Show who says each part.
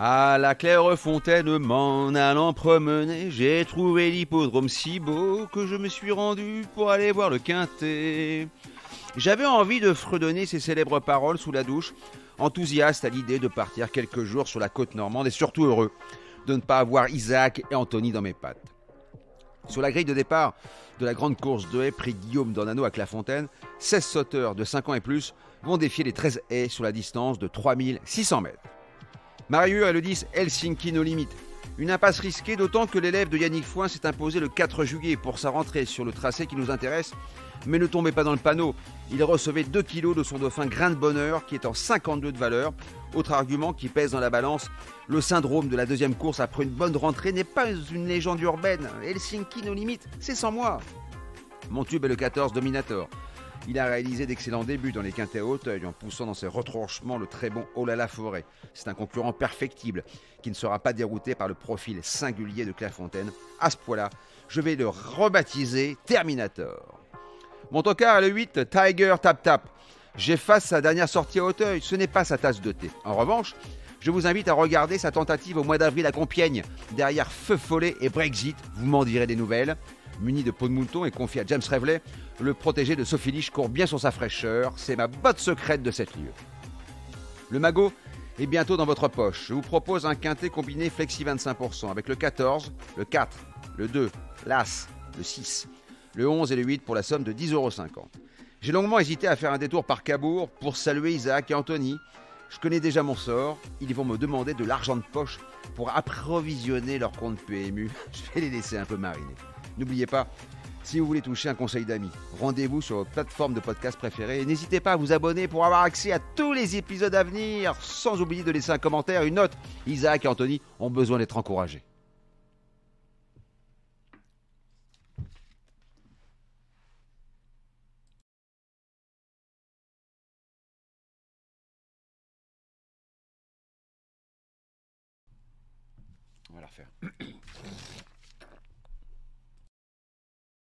Speaker 1: À la Clairefontaine, m'en allant promener, j'ai trouvé l'hippodrome si beau que je me suis rendu pour aller voir le quintet. J'avais envie de fredonner ces célèbres paroles sous la douche, enthousiaste à l'idée de partir quelques jours sur la côte normande et surtout heureux de ne pas avoir Isaac et Anthony dans mes pattes. Sur la grille de départ de la grande course de haies prix Guillaume d'Ornano à Clairefontaine, 16 sauteurs de 5 ans et plus vont défier les 13 haies sur la distance de 3600 mètres. Marieux a le 10 Helsinki No Limit. Une impasse risquée, d'autant que l'élève de Yannick Foin s'est imposé le 4 juillet pour sa rentrée sur le tracé qui nous intéresse. Mais ne tombez pas dans le panneau. Il recevait 2 kilos de son dauphin Grain de Bonheur qui est en 52 de valeur. Autre argument qui pèse dans la balance, le syndrome de la deuxième course après une bonne rentrée n'est pas une légende urbaine. Helsinki No Limit, c'est sans moi. Mon tube est le 14 Dominator. Il a réalisé d'excellents débuts dans les quintets à Hauteuil en poussant dans ses retranchements le très bon Oh là la forêt. C'est un concurrent perfectible qui ne sera pas dérouté par le profil singulier de Clairefontaine. À ce point-là, je vais le rebaptiser Terminator. Mon tocard est le 8 Tiger Tap Tap. J'efface sa dernière sortie à Hauteuil, ce n'est pas sa tasse de thé. En revanche, je vous invite à regarder sa tentative au mois d'avril à Compiègne. Derrière Feu Follet et Brexit, vous m'en direz des nouvelles. Muni de peau de mouton et confié à James Reveley, le protégé de Sophie Liche court bien sur sa fraîcheur. C'est ma botte secrète de cette lieue. Le magot est bientôt dans votre poche. Je vous propose un quintet combiné flexi 25% avec le 14, le 4, le 2, l'As, le 6, le 11 et le 8 pour la somme de 10,50 €. J'ai longuement hésité à faire un détour par Cabourg pour saluer Isaac et Anthony. Je connais déjà mon sort. Ils vont me demander de l'argent de poche pour approvisionner leur compte PMU. Je vais les laisser un peu mariner. N'oubliez pas, si vous voulez toucher un conseil d'amis, rendez-vous sur votre plateforme de podcast préférée et n'hésitez pas à vous abonner pour avoir accès à tous les épisodes à venir, sans oublier de laisser un commentaire, une note. Isaac et Anthony ont besoin d'être encouragés. On va la refaire.